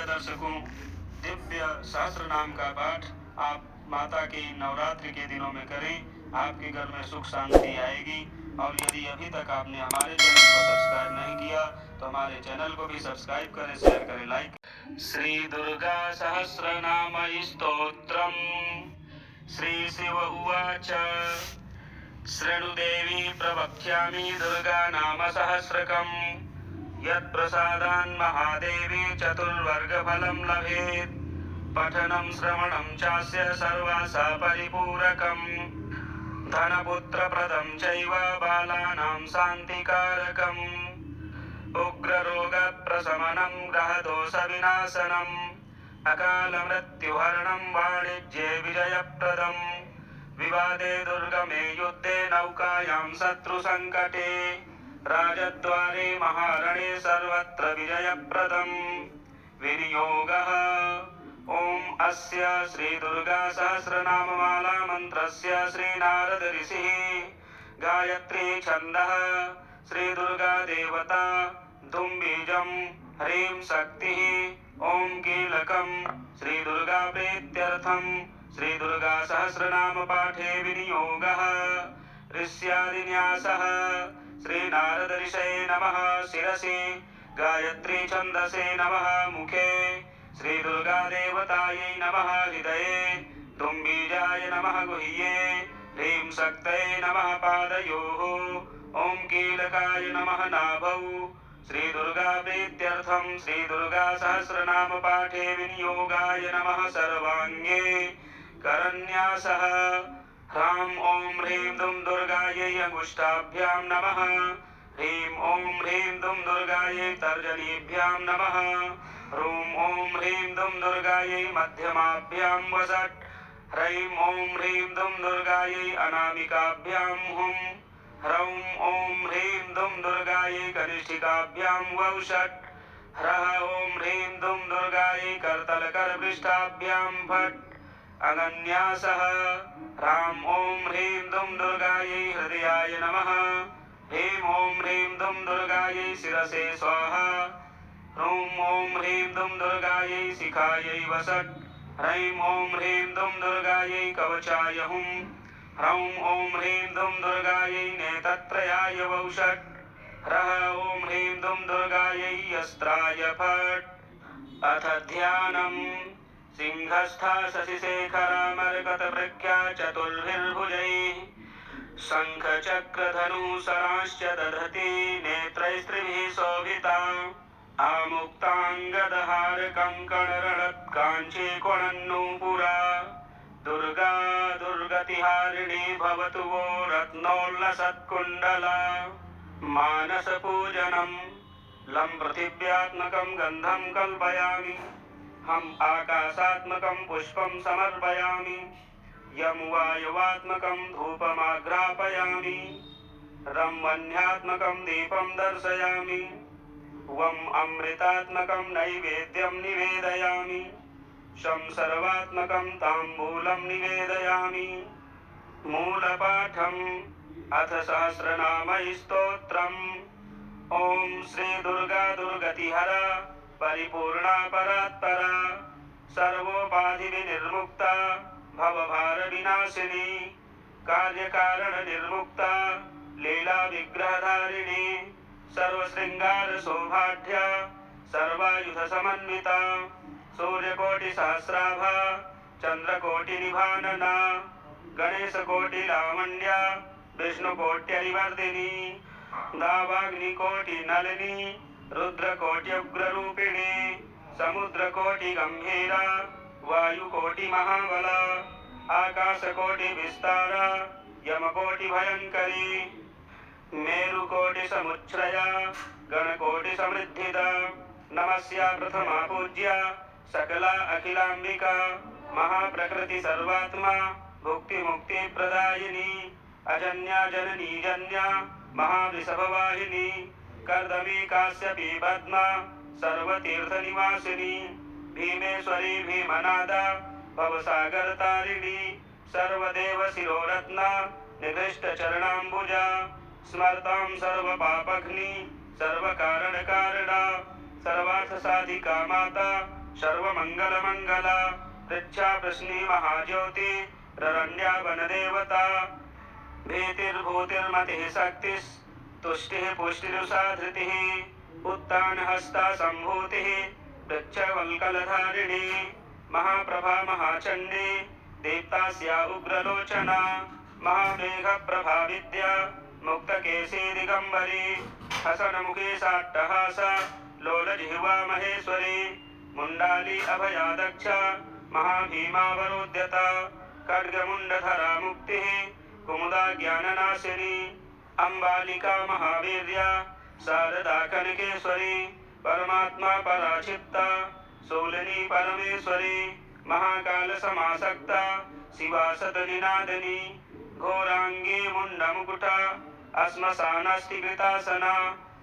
दर्शकों, दिव्य सहस्र नाम का पाठ आप माता के नवरात्रि के दिनों में करें। आपके घर में सुख शांति आएगी। और यदि अभी तक आपने हमारे चैनल को सब्सक्राइब नहीं किया तो हमारे चैनल को भी सब्सक्राइब करें, शेयर करें, लाइक। श्री दुर्गा सहस्रनाम स्तोत्रम्। श्री शिव उवाच शृणुदेवी प्रवक्ष्यामि दुर्गा नाम सहस्रकम्। यत्प्रसादान् महादेवी चतुर्वर्गफलं लभेत्। पठनं श्रवणं चास्य सर्वासा परिपूरकम्। धनपुत्रप्रदं चैव बालानां शान्तिकारकम्। उग्ररोगप्रशमनं ग्रहदोषविनाशनम्। अकालमृत्युहरणं वाणिज्ये विजयप्रदम्। विवादे दुर्गमे युद्धे नौकायां शत्रुसङ्कटे। राजद्वारे महारणे सर्वत्र विजयप्रदम्। विनियोगः। ओम अस्य श्री दुर्गा सहस्रनाममाला मंत्रस्य श्री नारद ऋषिः गायत्री छन्दः श्री दुर्गा देवता धूम बीजं ह्रीं शक्तिः ओम कीलकं श्री दुर्गा प्रीत्यर्थं श्री दुर्गा सहस्रनाम पाठे विनियोगः। ऋष्यादिन्यासः श्री नारद ऋषये नमः शिरसि गायत्री छन्दसे नमः मुखे श्री दुर्गा देवतायै नमः हृदये तुम्बीजाय नमः गुह्ये ह्रीं शक्तये नमः पादयोः ओम कीलकाय नमः नाभौ। श्री दुर्गा प्रीत्यर्थं श्री दुर्गा सहस्रनाम पाठे विनियोगाय नमः सर्वांगे करन्यासः। ह्रां ओम ह्रीं दुं दुर्गायै अंगुष्ठाभ्यां नमः। ह्रीं ओम ह्रीं दुं दुर्गायै तर्जनीभ्यां नमः। ह्रूं ओम ह्रीं दुं दुर्गायै मध्यमाभ्यां वषट्। ह्रैं ओम ह्रीं दुं दुर्गायै अनामिकाभ्यां हुं। ह्रौं ओम ह्रीं दुं दुर्गायै कनिष्ठिकाभ्यां वौषट्। ह्रः ओम ह्रीं दुं दुर्गायै करतलकरपृष्ठाभ्यां फट्। अगन्यासः। ह्रां ओम ह्रीं दुं दुर्गायै हृदयाय नमः। ह्रीं ओम ह्रीं दुं दुर्गायै शिरसे स्वाहा। ह्रूं ओम ह्रीं दुं दुर्गायै शिखायै वषट्। ह्रैं ओम ह्रीं दुं दुर्गायै कवचाय हुं। ह्रौं ओम ह्रीं दुं दुर्गायै नेत्रत्रयाय वौषट्। ह्रः ओम ह्रीं दुं दुर्गायै अस्त्राय फट्। अथ ध्यानम्। सिंहस्था शशिशेखरा मरकतवृक्या चतुर्भिर्भुजैः शङ्खचक्रधनुशरांश्च दधति नेत्रैस्त्रिभिः शोभिता। आमुक्ताङ्गदहारकङ्कणरणत्काञ्चीकुणन्नूपुरा। दुर्गा दुर्गतिहारिणी भवतु वो रत्नोल्लसत्कुण्डला। मानसपूजनं लं पृथिव्यात्मकं गन्धं कल्पयामि। हम आकाशात्मकं पुष्पं समर्पयामि। यं वायुवात्मकं धूपमाघ्रापयामि। रं वह्न्यात्मकं दीपं दर्शयामि। वं अमृतात्मकं नैवेद्यं निवेदयामि। शं सर्वात्मकं ताम्बूलं निवेदयामि। मूलपाठम्। अथ सहस्रनाम स्तोत्रम्। ओम श्री दुर्गा दुर्गतिहरा परिपूर्णा परात्परा सर्वोपाधिविनिर्मुक्ता भवभारविनाशिनी कार्यकारणनिर्मुक्ता लीलाविग्रहधारिणी सर्वशृङ्गारशोभाढ्या सर्वायुधसमन्विता सूर्यकोटिसहस्राभा चन्द्रकोटिनिभानना गणेशकोटिलावण्या विष्णुकोट्यरिवर्धिनी दावाग्निकोटिनलिनी रुद्रकोट्युग्ररूपिणी समुद्रकोटिगम्भीरा वायुकोटिमहाबला आकाशकोटिविस्तारा यमकोटिभयङ्करी मेरुकोटिसमुच्छ्रया गणकोटिसमृद्धिदा नमस्या प्रथमा पूज्या सकला अखिलाम्बिका महाप्रकृति सर्वात्मा भुक्तिमुक्तिप्रदायिनी अजन्या जननी जन्या महावृषभवाहिनी कर्दमी काश्यपी पद्मा सर्वतीर्थनिवासिनी भीमेश्वरी भीमनादा भवसागरतारिणी सर्वदेवशिरोरत्ना निकृष्टचरणाम्बुजा स्मर्तां सर्वपापघ्नी सर्वकारणकारणा सर्वार्थसाधिका माता सर्वमङ्गलमङ्गला पृच्छा प्रश्नी महाज्योति ररण्या वनदेवता भीतिर्भूतिर्मतिः शक्तिस् तुष्टिः पुष्टिरुषा धृतिः उत्तानहस्ता सम्भूतिः वृक्षवल्कलधारिणी महाप्रभा महाचण्डी दीप्तास्या उग्रलोचना महामेघप्रभा विद्या मुक्तकेशी दिगम्बरी हसनमुखी साट्टहास लोलजिह्वा महेश्वरी मुण्डाली अभया दक्ष महाभीमावरोध्यता खड्गमुण्डधरा मुक्तिः कुमुदा ज्ञाननाशिनी अम्बालिका महावीर्या शारदा कनकेश्वरी परमात्मा पराचित्ता शूलिनी परमेश्वरी महाकाल समासक्ता शिवा सतनिनादनी घोरांगी मुंडमुकुटा अस्मशानास्तिकृतासना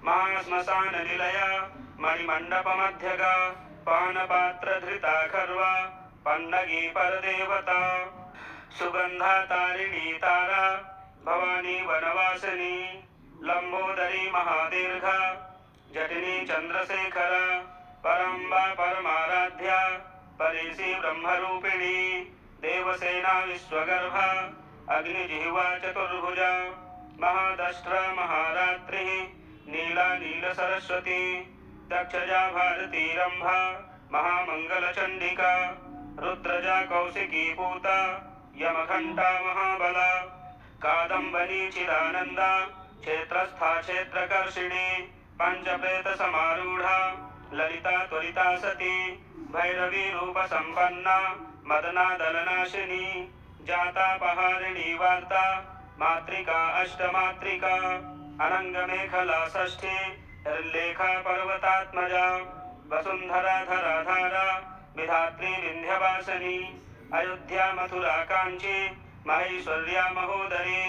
महाश्मशान निलया मणिमण्डपमध्यगा पानपात्रधृता खर्वा पन्नगी परदेवता सुगंधा तारिणी तारा भवानी वनवासिनी लंबोदरी महादीर्घा जटिनी चंद्रशेखरा परम्बा परमाराध्या परेशी ब्रह्मरूपिणी देवसेना विश्वगर्भा अग्निजिह्वा चतुर्भुजा महादष्ट्रा महारात्रिः नीला नीलसरस्वती दक्षजा भारती रंभा महामंगलचंडिका रुद्रजा कौशिकी पूता यमघंटा महाबला कादम्बरी चिदानंदा क्षेत्रस्था क्षेत्रकर्षिणी पंचप्रेत समारूढ़ा ललिता त्वरिता सती भैरवी रूप संपन्ना मदना दलनाशिनी जातापहारिणी वार्ता मातृका अष्टमातृका अनंगमेखला षष्ठी हृल्लेखा पर्वतात्मजा वसुंधरा धराधारा विधात्री विंध्यवासिनी अयोध्या मथुरा कांची महेश्वर्या महोदरी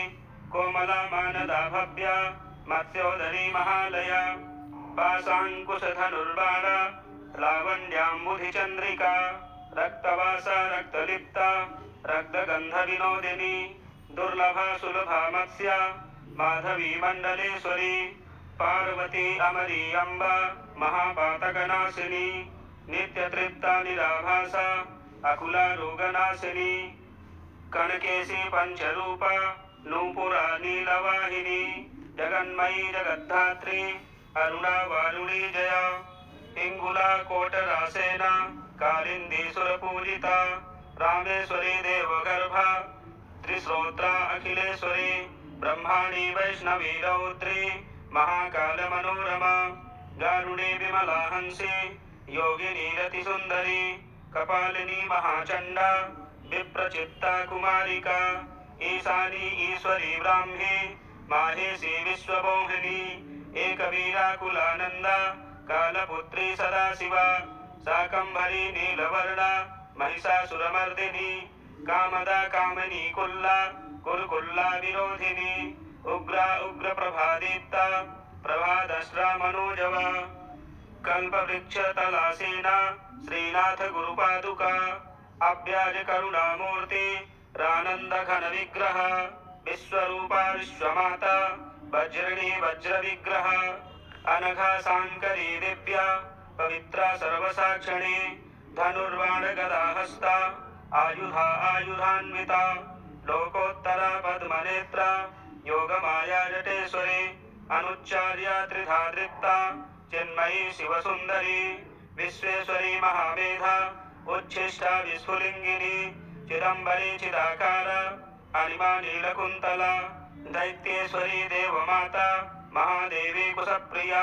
कोमला मानदा भव्या मत्स्योदरी महालया पाशांकुशधनुर्बाणा लावण्यांबुधिचंद्रिका रक्तवासा रक्तलिप्ता रक्तगंधविनोदिनी दुर्लभा सुलभा मत्स्या माधवी मंडलेश्वरी पार्वती अमरी अम्बा महापातकनाशिनी नित्यतृप्ता निराभासा अकुला रोगनाशिनी कनकेशी पंचरूपा नूपुरा नीलवाहिनी जगन्मयी जगद्धात्री अरुणा वारुणी जया इंगुला कोटरासेना कालिंदी सुरपूजिता रामेश्वरी देवगर्भा त्रिश्रोत्रा अखिलेश्वरी ब्रह्माणी वैष्णवी रौद्री महाकाल मनोरमा गारुणी विमला हंसी योगिनी रतिसुंदरी कपालिनी महाचंडा विप्रचित्ता कुमारिका ईशानी ईश्वरी ब्राह्मी माहेशी विश्वमोहिनी एकवीराकुलानंदा कालपुत्री सदाशिवा शाकंभरी नीलवर्णा महिषासुरमर्दिनी कामदा कामिनी कुल्ला कुलकुल्ला विरोधिनी उग्रा उग्र प्रभादीप्ता प्रभादश्रा मनोजवा कल्पवृक्ष तलासेना श्रीनाथ गुरुपादुका अव्याज करुणामूर्ति रानंद घन विग्रह विश्वरूपा विश्वमाता वज्रिणी वज्र विग्रह अनघा सांकरी दिव्या पवित्रा सर्वसाक्षिणी धनुर्बाण गदा हस्ता आयुधा आयुधान्विता लोकोत्तरा पद्मनेत्रा योगमाया जटेश्वरी अनुच्चार्या त्रिधा दृप्ता चिन्मयी शिवसुंदरी विश्वेश्वरी महामेधा उच्छिष्टा विस्फुलिंगिनी चिदंबरी चिदाकारा अनिमा नीलकुंतला दैत्येश्वरी देवमाता महादेवी कुशप्रिया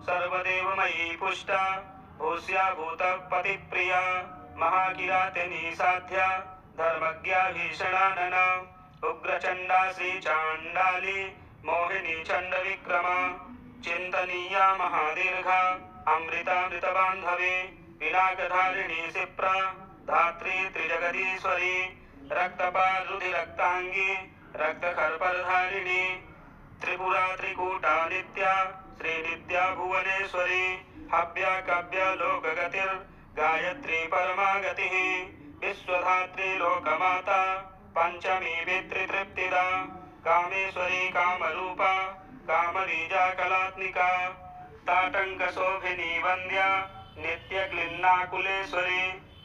सर्वदेवमयी पुष्टा भूष्या भूतपतिप्रिया महाकिरातिनी साध्या धर्मज्ञा भीषणानना उग्रचंडा श्रीचांडाली मोहिनी चंड विक्रमा चिंतनीया महादीर्घा अमृतामृतबांधवी पिनाकधारिणी सिप्रा धात्री त्रिजगदीश्वरी रक्तपारुधिरक्तांगी रक्तखर्पधारिणी त्रिपुरा त्रिकूटा नित्या श्रीनित्या भुवनेश्वरी हव्या कव्या लोकगतिर् गायत्री परमागतिः विश्वधात्री लोकमाता पंचमी पितृतृप्तिदा कामेश्वरी कामरूपा कामबीजा कलात्मिका ताटंक शोभिनी वंद्या नित्यक्लिन्नाकुलेश्वरी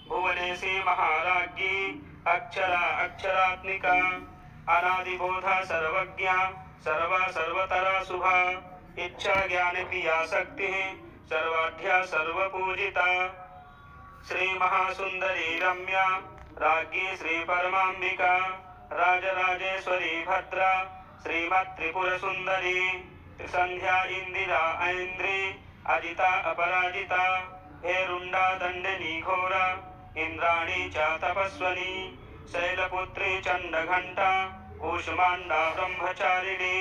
भुवनेशी महाराज्ञी अक्षरा अक्षरात्मिका अनादिबोधा सर्वज्ञा सर्वा सर्वतरा शुभा इच्छा ज्ञान प्रिया शक्ति सर्वाढ्या सर्वपूजिता श्री महासुंदरी रम्या राज्ञी श्री परमांबिका राजराजेश्वरी भद्रा श्रीमत्त्रिपुर सुंदरी त्रिसंध्या इंदिरा ऐन्द्री अजिता अपराजिता हेरुंडा दंडनी घोरा इंद्राणी च तपस्वनी शैलपुत्री चंडघंटा कूष्मांडा ब्रह्मचारिणी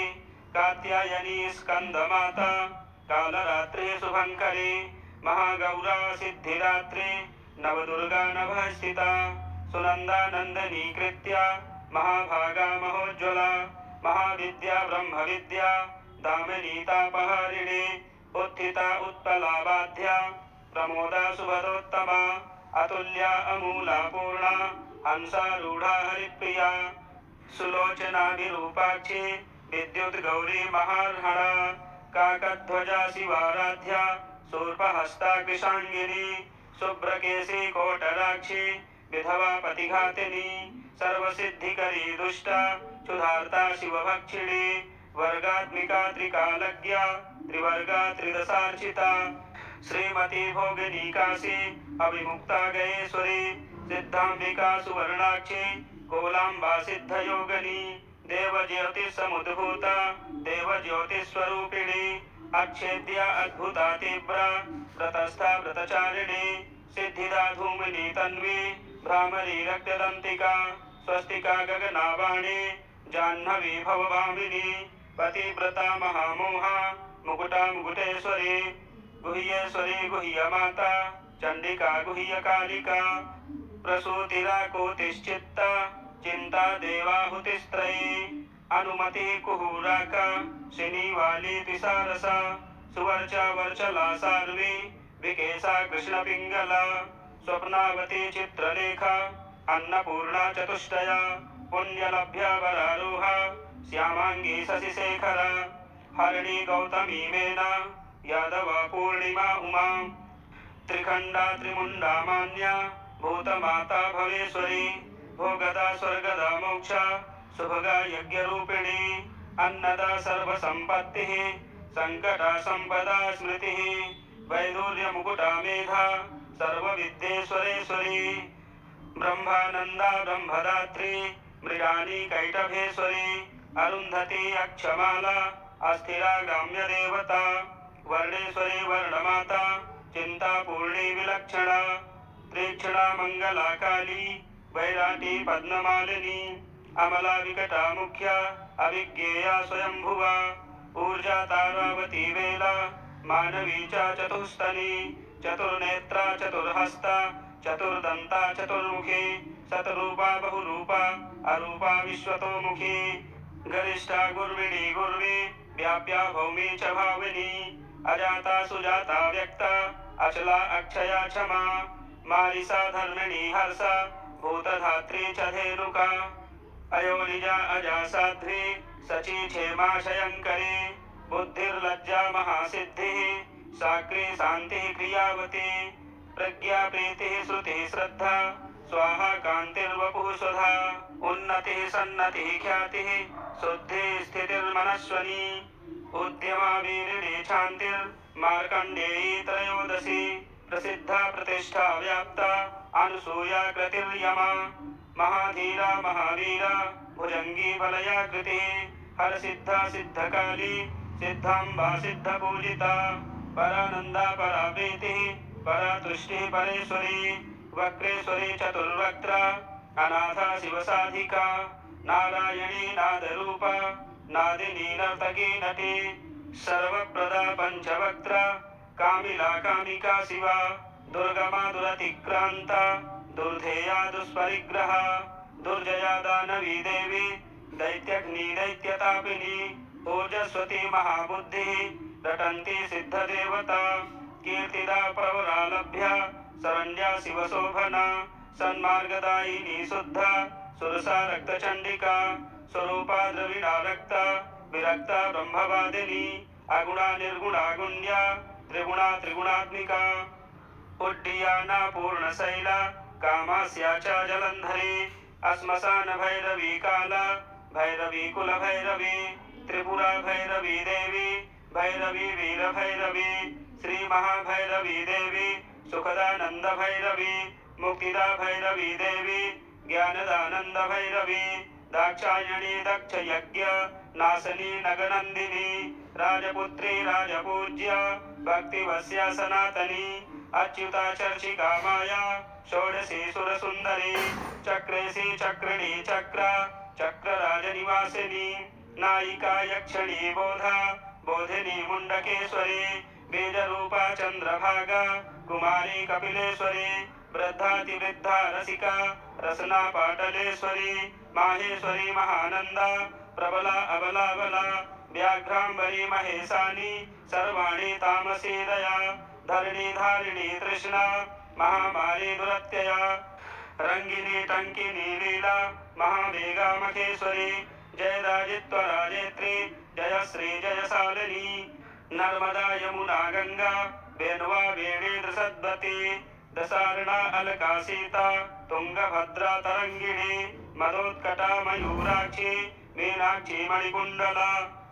कात्यायनी स्कंदमाता कालरात्रि शुभंकरी महागौरा सिद्धिरात्रि नवदुर्गा नभस्थिता सुनंदा नंदनी कृत्या महाभागा महोज्ज्वला महाविद्या ब्रह्मविद्या दामिनी तापहारिणी उत्थिता उत्पला बाध्या प्रमोदा सुभदोत्तमा अतुल्या अमूला पूर्णा हंसारूढ़ा हरिप्रिया सुलोचना विरूपाक्षी विद्युत गौरी महार्हणा काकध्वजा शिवाराध्या शूर्पहस्ता कृशांगिनी शुभ्रकेशी कोटराक्षी विधवा पतिघातिनी सर्वसिद्धिकरी दुष्टा क्षुधार्ता शिवभक्षिणी वर्गात्मिका त्रिकालज्ञा त्रिवर्गा त्रिदशार्चिता श्रीमती भोगिनी काशी अभिमुक्ता गयेश्वरी सिद्धांबिका सुवर्णाक्षी कोलांबा सिद्धयोगिनी देवज्योतिसमुद्भूता देवज्योतिस्वरूपिणी अच्छेद्या अद्भुता तीव्रा व्रतस्था व्रतचारिणी सिद्धिदा धूमिनी तन्वी भ्रामरी रक्तदंतिका स्वस्तिका गगनावाणी जाह्नवी भवभामिनी पतिव्रता महामोहा मुकुटा मुकुटेश्वरी गुह्येश्वरी गुह्यमाता चंडिका गुह्यकालिका प्रसूतिराकोतिश्चित्ता चिंता देवाहुतिस्त्रयी अनुमति कुहूराका शनिवाली तिसारसा सुवर्चा वर्चला सार्वी विकेशा कृष्ण पिंगला स्वप्नावती चित्रलेखा अन्नपूर्णा चतुष्टया पुण्यलभ्या वरारोहा श्यामांगी शशिशेखरा हरिणी गौतमी मेना यादवा पूर्णिमा उमा त्रिखंडा त्रिमुंडा मान्या भूतमाता भवेश्वरी भोगदा स्वर्गदा मोक्षा शुभगा यज्ञरूपिणी अन्नदा सर्वसंपत्तिः संकटा संपदा स्मृतिः वैदूर्य मुकुटा मेधा सर्वविद्येश्वरेश्वरी ब्रह्मानंदा ब्रह्मदात्री मृडानी कैटभेश्वरी अरुंधती अक्षमाला अस्थिरा ग्राम्य देवता वर्णेश्वरी वर्णमाता चिंतापूर्णी विलक्षणा तीक्ष्णा मंगला काली वैराटी पद्ममालिनी अमला विकटा मुख्या अविज्ञेया स्वयंभुवा ऊर्जा तारावती वेला मानवी च चतुस्तनी चतुर्नेत्रा चतुर्हस्ता चतुर्दंता चतुर्मुखी शतरूपा बहुरूपा अरूपा विश्वतोमुखी गरिष्ठा गुर्विणी गुर्वी व्याप्या भौमी च भाविनी अजाता सुजाता व्यक्ता अचला अक्षया क्षमा मारिसा धर्मिणी हर्षा भूतधात्री च धेनुका अयोनिजा अजा साध्वी सची क्षेमा शयंकरी बुद्धिर्लज्जा महासिद्धिः साक्री शांतिः क्रियावती प्रज्ञा प्रीतिः श्रुतिः श्रद्धा स्वाहा कांतिर्वपुः स्वधा उन्नतिः सन्नतिः ख्यातिः शुद्धिः स्थितिर्मनस्वनी उद्यमा वीरिणी शान्तिर्मार्कण्डेयी त्रयोदशी प्रसिद्धा प्रतिष्ठा व्याप्ता अनुसूया कृतिर्यमा महाधीरा महावीरा भुजंगी बलया कृतिः हरसिद्धा सिद्धकाली सिद्धांबा सिद्धपूजिता परानंदा पराप्रीतिः परातुष्टिः परेश्वरी वक्रेश्वरी चतुर्वक्त्रा अनाथा शिवसाधिका नारायणी नादरूपा नादिनी नर्तकी नटी सर्वप्रदा पंचवक्त्रा कामिला कामिका शिवा दुर्गमा दुरतिक्रांता दुर्धेया दुष्परिग्रहा दुर्जया दानवी देवी दैत्यग्नि दैत्यतापिनी ओजस्वती महाबुद्धिः रटन्ती सिद्धदेवता कीर्तिदा प्रवरालभ्या शरण्या शिवशोभना सन्मार्गदायिनी शुद्धा सुरसा रक्तचंडिका स्वरूपा द्रविड़ा रक्ता विरक्ता ब्रह्मवादिनी अगुणा निर्गुणा गुण्या त्रिगुणा त्रिगुणात्मिका उड्डीयाना पूर्णशैला कामास्या च जलंधरी अस्मशान भैरवी काला भैरवी कुल भैरवी त्रिपुरा भैरवी देवी भैरवी वीर भैरवी श्री महाभैरवी देवी सुखदानंद भैरवी मुक्तिदा भैरवी देवी ज्ञानदानंद भैरवी दाक्षायणी दक्ष यज्ञ नासनी नगनंदिनी राजपुत्री राजपूज्य भक्तिवस्या सनातनी अच्युता चर्चिका माया षोडशी सुरसुंदरी चक्रेशी चक्रिणी चक्र चक्रराजनिवासिनी नायिका यक्षिणी बोधा बोधिनी मुंडकेश्वरी बीजरूपा चंद्रभागा कुमारी कपिलेश्वरी वृद्धातिवृद्धा रसिका रसना पाटलेश्वरी माहेश्वरी महानंदा प्रबला अबला बला व्याघ्रांबरी महेशानी सर्वाणी तामसी दया धरणी धारिणी तृष्णा महामारी दुरत्यया रंगिनी टंकिनी लीला महावेगा मखेश्वरी जयदाजित्वराजेत्री जय श्री जयशालिनी नर्मदा यमुना गंगा बेनवा वेणेन्द्र सद्वती दशारणा अलका सीता तुंगभद्रा तरंगिणी मदोत्कटा मयूराक्षी मीनाक्षी मणिकुंडला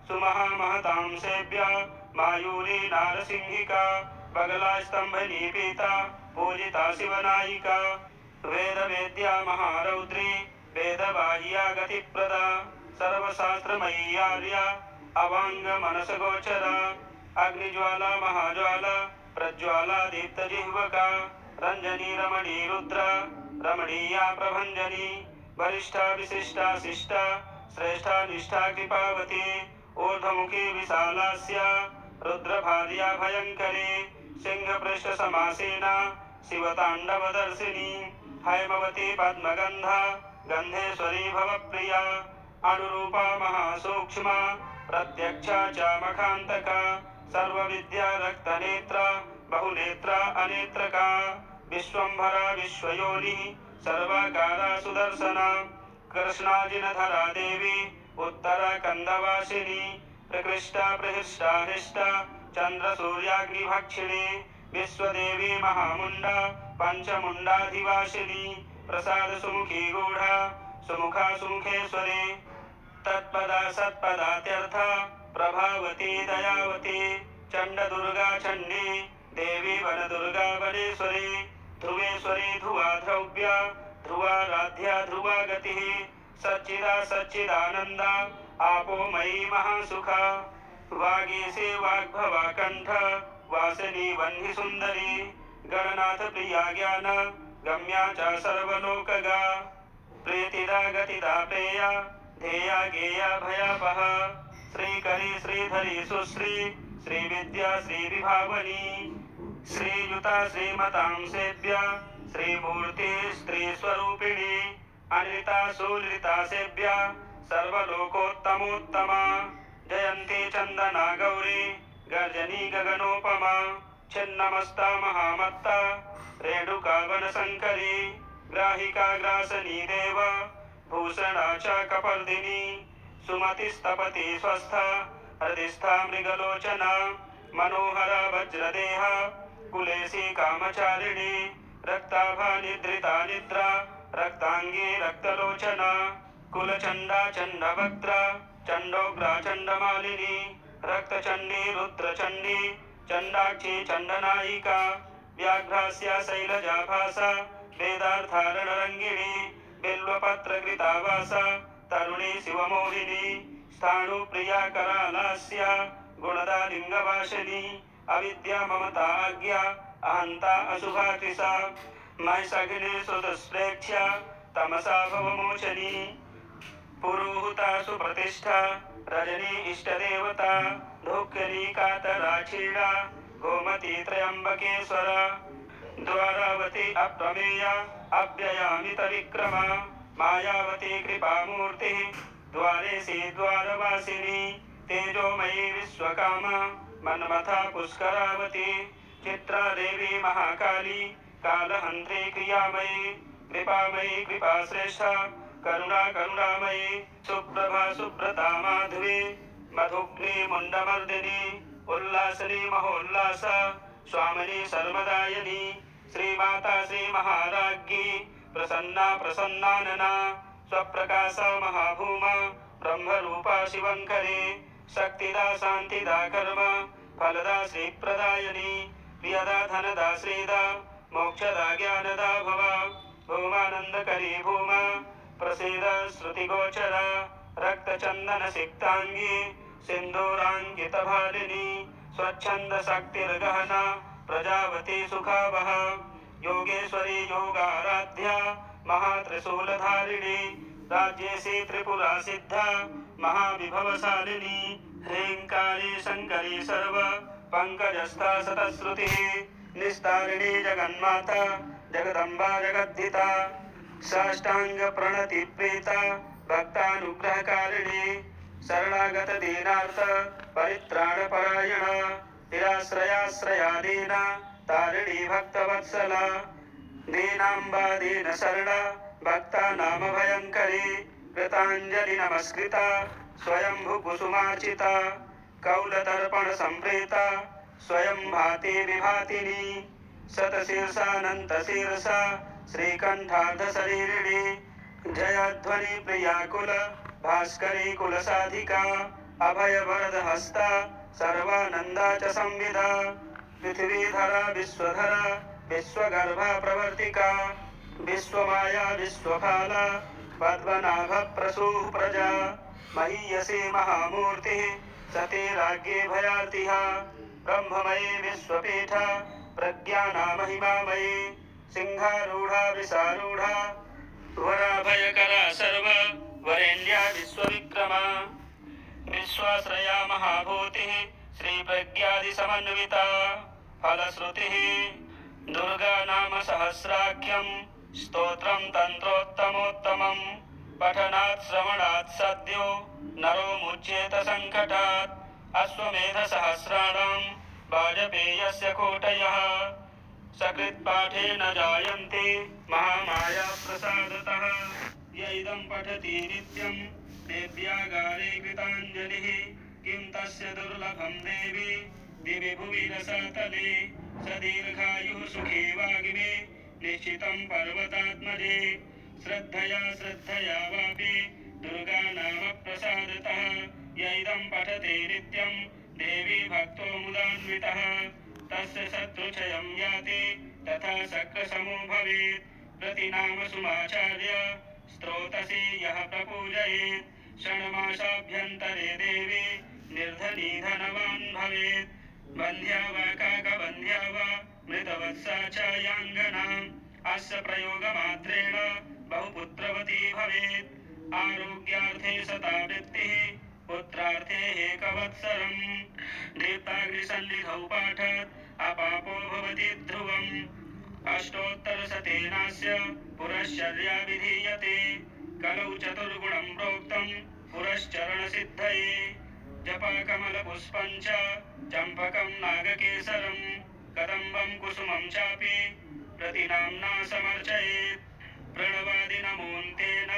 सुमहामहतां सेव्या मायूरी नारसिंहिका बगला स्तंभनी पीता पूजिता शिवनायिका वेद वेद्या महारौद्री वेदबाह्या गतिप्रदा सर्वशास्त्रमयी आर्या अवांग मनस गोचरा अग्निज्वाला महाज्वाला प्रज्वाला दीप्त जिह्वका रंजनी रमणी रुद्र रमणीया प्रभंजनी वरिष्ठा विशिष्टा शिष्टा श्रेष्ठा निष्ठा कृपावती ऊर्ध्वमुखी विशालास्या रुद्रभार्या भयंकरी सिंहपृष्ठ समासेना शिवतांडवदर्शिनी हैमवती पद्मगंधा गंधेश्वरी भवप्रिया अनुरूपा महासूक्ष्मा प्रत्यक्षा च मखांतका सर्वविद्या रक्तनेत्रा बहुनेत्रा अनेत्रका विश्वंभरा विश्वयोनि सर्वाकारा सुदर्शना कृष्णाजिनधरा देवी उत्तराखंडवासिनी प्रकृष्टा प्रहृष्टा हृष्टा चंद्र सूर्याग्निभक्षिणी विश्वदेवी महामुंडा पंचमुंडाधिवासिनी प्रसाद सुमुखी गूढ़ा सुमुखा सुमुखेश्वरी तत्पदा सत्पदात्यर्था प्रभावती दयावती चंड दुर्गा चंडी देवी वन दुर्गा वनेश्वरी ध्रुवेश्वरी ध्रुवा ध्रव्या ध्रुवाराध्या ध्रुवा गतिः सच्चिदा सच्चिदानंदा आपोमयी महासुखा वागीसे वाग्भवा कंठ वासिनी वह्नि सुंदरी गणनाथ प्रिया ज्ञान गम्या च सर्वलोकगा प्रीतिदा गतिदा प्रेया ध्येया गेया भयापह श्रीकरी श्रीधरी सुश्री श्रीविद्या श्रीविभावनी श्रीयुता श्रीमतां सेव्या श्रीमूर्ति स्त्रीस्वरूपिणी अनिता सुललिता सेव्या सर्वलोकोत्तमोत्तमा जयंती चंदना गौरी गर्जनी गगनोपमा छिन्नमस्ता महामत्ता रेणुका वनशंकरी ग्राहिका ग्रासनी देव भूषणा च कपर्दिनी सुमतिस्तपति स्वस्था हृदिस्था मृगलोचना मनोहरा वज्रदेहा कुलेशी कामचारिणी रक्ताभा निद्रिता निद्रा रक्तांगी रक्तलोचना कुलचंडा चंडवक्त्रा चंडोग्रा चंडमालिनी रक्तचंडी रुद्रचंडी चंडाक्षी चंडनायिका व्याघ्रास्या शैलजा भासा वेदार्थारणरंगिणी बिल्वपत्रकृतावासा तरुणी शिवमोहिनी स्थाणुप्रिया करालास्या गुणदा लिंगवासिनी अविद्या ममता आज्ञा अहंता अशुभा त्रिषा महिषाग्नि सुदुष्प्रेक्ष्या तमसा भवमोचनी पुरोहुता सुप्रतिष्ठा रजनी इष्टदेवता धूक्यनी कातराक्षीणा गोमती त्रयंबकेश्वरा द्वारावती अप्रमेया अव्ययामित विक्रमा मायावती कृपामूर्ति द्वारेशी द्वारवासिनी तेजोमयी विश्वकामा मन्मथा पुष्करावती चित्रा देवी महाकाली कालहंत्री क्रियामयी कृपामयी कृपाश्रेष्ठा करुणा करुणामयी सुप्रभा सुब्रता माधवी मधुग्नी मुंडमर्दिनी उल्लासनी महोल्लासा स्वामिनी सर्वदायिनी श्रीमाता श्रीमहाराज्ञी प्रसन्ना प्रसन्नानना स्वप्रकाश महाभूमा ब्रह्मरूपा शिवङ्करी शक्तिदा शान्तिदा कर्म फलदा श्रीप्रदायिनी प्रियदा धनदा श्रीदा मोक्षदा ज्ञानदा भवा भूमानन्दकरी भूमा प्रसीद श्रुतिगोचरा रक्तचन्दनसिक्ताङ्गी सिन्दूराङ्कितभालिनी स्वच्छन्दशक्तिर्गहना प्रजावती सुखावह योगेश्वरी योगाराध्या महात्रिशूलधारिणी राज्येशी त्रिपुरा सिद्धा महाविभवशालिनी ह्रीङ्कारी शङ्करी सर्व पङ्कजस्था शतश्रुतिः निस्तारिणी जगन्माता जगदम्बा जगद्धिता साष्टांग प्रणति प्रीता भक्तानुग्रहकारिणी शरणागत दीनार्थ परित्राण परायण निराश्रयाश्रयादीन तारिणी भक्तवत्सला दीनांबा दीन शरण भक्ता नाम भयंकरी कृतांजलि नमस्कृता स्वयंभु कुसुमार्चिता कौलतर्पण संप्रीता स्वयं भाति विभातिनी शतशीर्षानंत शीर्षा श्रीकंठार्ध शरीरिणी जयध्वनि प्रिया कुल भास्करी कुल साधिका अभय वरद हस्ता सर्वानंदा च संविदा पृथ्वीधरा विश्वधरा विश्वगर्भा प्रवर्तिका विश्वमाया विश्वफाला पद्मनाभ प्रसूः प्रजा महीयसी महामूर्ति सती राज्ञी भयार्तिहा ब्रह्ममयी विश्वपीठा प्रज्ञाना महिमामयी सिंहारूढ़ा विशारूढ़ा वराभयकरा सर्व वरेण्या विश्वविक्रमा विश्वाश्रया महाभूतिः श्रीप्रज्ञादि समन्विता फलश्रुतिः दुर्गा नाम सहस्राख्यं स्तोत्रं तन्त्रोत्तमोत्तमं पठनात् श्रवणात् सद्यो नरो मुच्येत संकटात् अश्वमेध सहस्राणां वाजपेयस्य कोटयः सकृत्पाठे न जायन्ते महामाया प्रसादतः य इदं पठति नित्यं देव्यागारे कृताञ्जलिः किं तस्य दुर्लभं देवी दिवि भुवि रसातले स दीर्घायुः सुखी वाग्मे निश्चितं पर्वतात्मजे श्रद्धया श्रद्धया वापि दुर्गा नाम प्रसादतः य इदं पठते नित्यं देवी भक्तो मुदान्वितः तस्य शत्रुक्षयं याति तथा शक्रसमो भवेत् प्रतिनाम सुमाचार्य स्त्रोतसी यः प्रपूजयेत् षण्मासाभ्यन्तरे देवी निर्धनी धनवान् भवेत् बन्ध्या वा काकबन्ध्या वा मृतवत्सा च याङ्गनाम् अस्य प्रयोगमात्रेण बहुपुत्रवती भवेत् आरोग्यार्थे सता वृत्तिः पुत्रार्थे एकवत्सरम् दीप्ताग्निसन्निधौ पाठात् अपापो भवति ध्रुवम् अष्टोत्तरशतेनास्य पुरश्चर्या विधीयते कलौ चतुर्गुणं प्रोक्तं पुरश्चरणसिद्धये जपाकमलपुष्पं च चम्पकं नागकेसरं कदम्बं कुसुमं चापि प्रतिनाम्ना समर्चयेत् प्रणवादिनमोऽन्तेन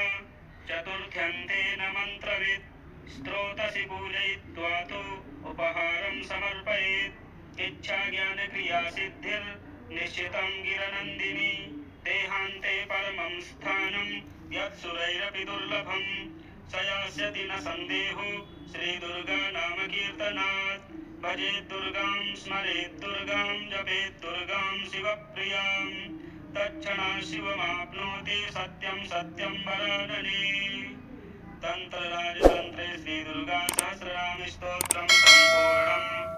चतुर्थ्यन्तेन मन्त्रवित् स्त्रोतसि पूजयित्वा तु उपहारं समर्पयेत् इच्छा ज्ञान क्रिया सिद्धिर्निश्चितं गिरनन्दिनी देहान्ते परमं स्थानं यत्सुरैरपि दुर्लभं स यास्यति न सन्देहो श्रीदुर्गा नाम कीर्तनात् भजेत् दुर्गां स्मरेत् दुर्गां जपेत् दुर्गां शिवप्रियां तत्क्षणात् शिवमाप्नोति सत्यं सत्यं वरानने।